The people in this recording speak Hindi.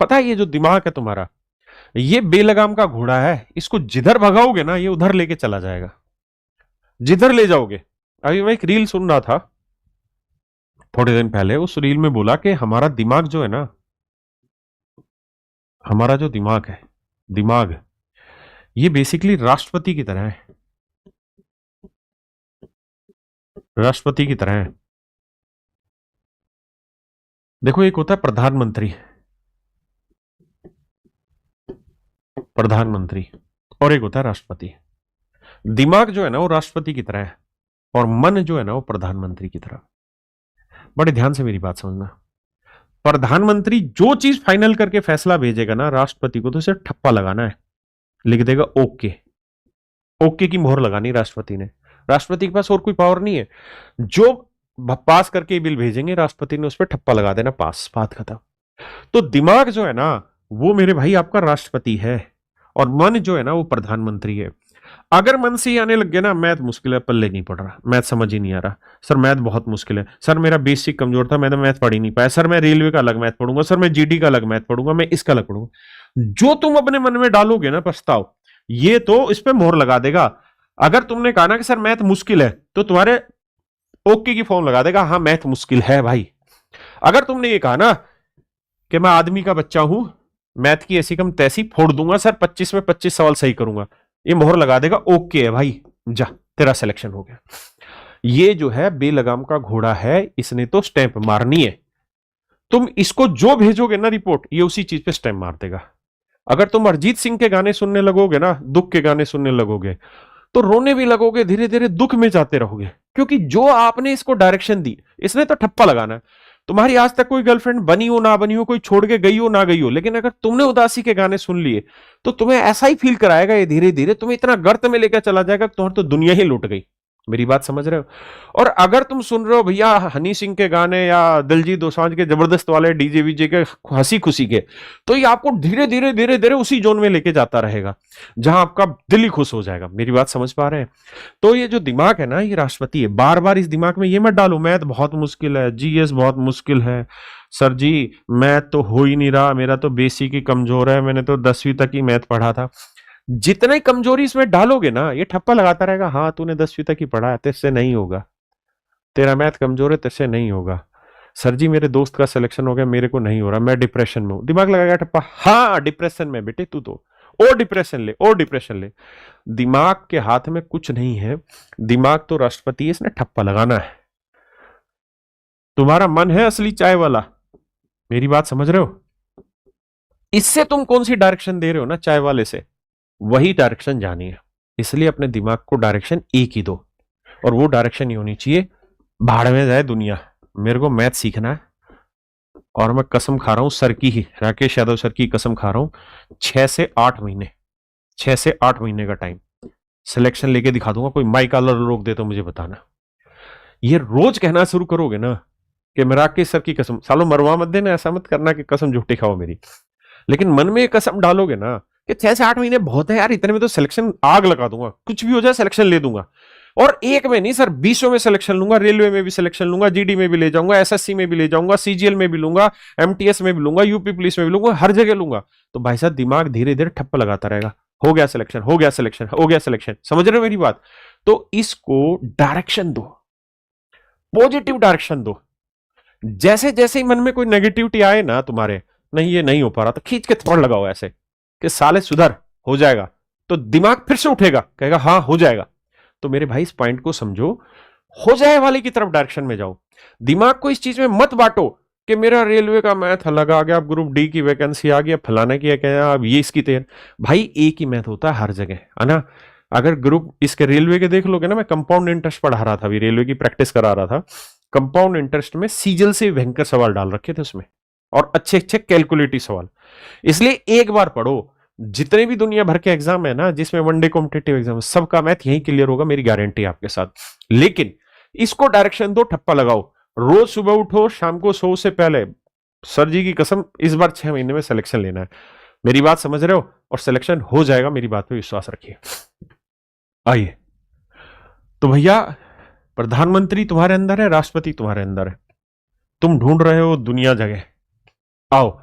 पता है ये जो दिमाग है तुम्हारा, ये बेलगाम का घोड़ा है, इसको जिधर भगाओगे ना ये उधर लेके चला जाएगा, जिधर ले जाओगे। अभी मैं एक रील सुन रहा था थोड़े दिन पहले, उस रील में बोला कि हमारा दिमाग जो है ना, हमारा जो दिमाग है, दिमाग ये बेसिकली राष्ट्रपति की तरह है, राष्ट्रपति की तरह है। देखो एक होता है प्रधानमंत्री, प्रधानमंत्री, और एक होता है राष्ट्रपति। दिमाग जो है ना वो राष्ट्रपति की तरह है, और मन जो है ना वो प्रधानमंत्री की तरह। बड़े ध्यान से मेरी बात समझना। प्रधानमंत्री जो चीज फाइनल करके फैसला भेजेगा ना राष्ट्रपति को, तो उसे ठप्पा लगाना है, लिख देगा ओके। ओके की मोहर लगानी राष्ट्रपति ने। राष्ट्रपति के पास और कोई पावर नहीं है, जो पास करके बिल भेजेंगे राष्ट्रपति ने उस पर ठप्पा लगा देना, पास, बात खत्म। तो दिमाग जो है ना वो मेरे भाई आपका राष्ट्रपति है, और मन जो है ना वो प्रधानमंत्री है। अगर मन से ही आने लग गया ना मैथ मुश्किल है, पल्ले नहीं पड़ रहा, मैथ समझ ही नहीं आ रहा, सर मैथ बहुत मुश्किल है, सर मेरा बेसिक कमजोर था, मैंने मैथ पढ़ ही नहीं पाया, सर मैं रेलवे का अलग मैथ पढ़ूंगा, सर मैं जीडी का अलग मैथ पढ़ूंगा, मैं इसका अलग पढ़ूंगा, जो तुम अपने मन में डालोगे ना प्रस्ताव, ये तो इस पे मोहर लगा देगा। अगर तुमने कहा ना कि सर मैथ मुश्किल है, तो तुम्हारे ओके की फॉर्म लगा देगा, हाँ मैथ मुश्किल है भाई। अगर तुमने ये कहा ना कि मैं आदमी का बच्चा हूं, मैथ की ऐसी कम तैसी फोड़ दूंगा सर, 25 में 25 सवाल सही करूंगा, ये मोहर लगा देगा ओके है भाई, जा तेरा सिलेक्शन हो गया। ये जो है बेलगाम का घोड़ा है, इसने तो स्टैंप मारनी है। तुम इसको जो भेजोगे ना रिपोर्ट, ये उसी चीज पे स्टैंप मार देगा। अगर तुम अरिजीत सिंह के गाने सुनने लगोगे ना, दुख के गाने सुनने लगोगे, तो रोने भी लगोगे, धीरे धीरे दुख में जाते रहोगे, क्योंकि जो आपने इसको डायरेक्शन दी, इसने तो ठप्पा लगाना है। तुम्हारी आज तक कोई गर्लफ्रेंड बनी हो ना बनी हो, कोई छोड़ के गई हो ना गई हो, लेकिन अगर तुमने उदासी के गाने सुन लिए तो तुम्हें ऐसा ही फील कराएगा, ये धीरे धीरे तुम्हें इतना गर्त में लेकर चला जाएगा कि तुम्हारी तो दुनिया ही लुट गई। मेरी बात समझ रहे हो? और अगर तुम सुन रहे हो भैया हनी सिंह के गाने या दिलजीत दोसांझ के जबरदस्त वाले डीजे वीजे के हंसी खुशी के, तो ये आपको धीरे धीरे धीरे धीरे उसी जोन में लेके जाता रहेगा जहां आपका दिल ही खुश हो जाएगा। मेरी बात समझ पा रहे हैं? तो ये जो दिमाग है ना ये राष्ट्रपति है। बार बार इस दिमाग में ये मत डालो मैथ बहुत मुश्किल है, जीएस बहुत मुश्किल है, सर जी मैथ तो हो ही नहीं रहा, मेरा तो बेसिक ही कमजोर है, मैंने तो 10वीं तक ही मैथ पढ़ा था। जितने कमजोरी इसमें डालोगे ना ये ठप्पा लगाता रहेगा, हाँ तूने 10वीं तक ही पढ़ा है, तेरे नहीं होगा, तेरा मैथ कमजोर है, तेरे नहीं होगा। सर जी मेरे दोस्त का सिलेक्शन हो गया, मेरे को नहीं हो रहा, मैं डिप्रेशन में हूं। दिमाग लगाएगा ठप्पा, हाँ डिप्रेशन में बेटे तू तो, और डिप्रेशन ले, और डिप्रेशन ले। दिमाग के हाथ में कुछ नहीं है, दिमाग तो राष्ट्रपति है, इसने ठप्पा लगाना है। तुम्हारा मन है असली चाय वाला, मेरी बात समझ रहे हो? इससे तुम कौन सी डायरेक्शन दे रहे हो ना चाय वाले से, वही डायरेक्शन जानी है। इसलिए अपने दिमाग को डायरेक्शन एक ही दो, और वो डायरेक्शन ही होनी चाहिए भाड़ में जाए दुनिया, मेरे को मैथ सीखना है। और मैं कसम खा रहा हूं सर की ही, राकेश यादव सर की कसम खा रहा हूं, 6 से 8 महीने, 6 से 8 महीने का टाइम, सिलेक्शन लेके दिखा दूंगा। कोई माइक वाला रोक दे तो मुझे बताना। ये रोज कहना शुरू करोगे ना कि मैं राकेश सर की कसम, सालों मरवा मत देना, ऐसा मत करना कि कसम झूठी खाओ मेरी, लेकिन मन में कसम डालोगे ना कि 6 से 8 महीने बहुत है यार, इतने में तो सिलेक्शन आग लगा दूंगा, कुछ भी हो जाए सिलेक्शन ले दूंगा। और एक में नहीं सर 20 में सिलेक्शन लूंगा, रेलवे में भी सिलेक्शन लूंगा, जीडी में भी ले जाऊंगा, एसएससी में भी ले जाऊंगा, सीजीएल में भी लूंगा, एमटीएस में भी लूंगा, यूपी पुलिस में भी लूंगा, हर जगह लूंगा। तो भाई साहब दिमाग धीरे धीरे ठप्पा लगाता रहेगा, हो गया सिलेक्शन, हो गया सिलेक्शन, हो गया सिलेक्शन। समझ रहे हो मेरी बात? तो इसको डायरेक्शन दो, पॉजिटिव डायरेक्शन दो। जैसे जैसे ही मन में कोई नेगेटिविटी आए ना तुम्हारे, नहीं ये नहीं हो पा रहा, तो खींच के थप्पड़ लगाओ ऐसे कि साले सुधर, हो जाएगा। तो दिमाग फिर से उठेगा, कहेगा हाँ हो जाएगा। तो मेरे भाई इस पॉइंट को समझो, हो जाए वाले की तरफ डायरेक्शन में जाओ। दिमाग को इस चीज में मत बांटो कि मेरा रेलवे का मैथ अलग आ गया, अब ग्रुप डी की वैकेंसी आ गया, फलाने की क्या, अब ये इसकी तैयारी। भाई एक ही मैथ होता है हर जगह, है ना? अगर ग्रुप इसके रेलवे के देख लोगे ना, मैं कंपाउंड इंटरेस्ट पढ़ा रहा था, अभी रेलवे की प्रैक्टिस करा रहा था। कंपाउंड इंटरेस्ट में सीजल से भयंकर सवाल डाल रखे थे उसमें, और अच्छे अच्छे कैलकुलेटिव सवाल। इसलिए एक बार पढ़ो, जितने भी दुनिया भर के एग्जाम है ना जिसमें वनडे कॉम्पिटेटिव एग्जाम, सबका मैथ यही क्लियर होगा, मेरी गारंटी है आपके साथ। लेकिन इसको डायरेक्शन दो, ठप्पा लगाओ, रोज सुबह उठो, शाम को सो से पहले सर जी की कसम इस बार 6 महीने में सिलेक्शन लेना है। मेरी बात समझ रहे हो? और सिलेक्शन हो जाएगा, मेरी बात पे विश्वास रखिए। आइए, तो भैया प्रधानमंत्री तुम्हारे अंदर है, राष्ट्रपति तुम्हारे अंदर है, तुम ढूंढ रहे हो दुनिया जगह, आओ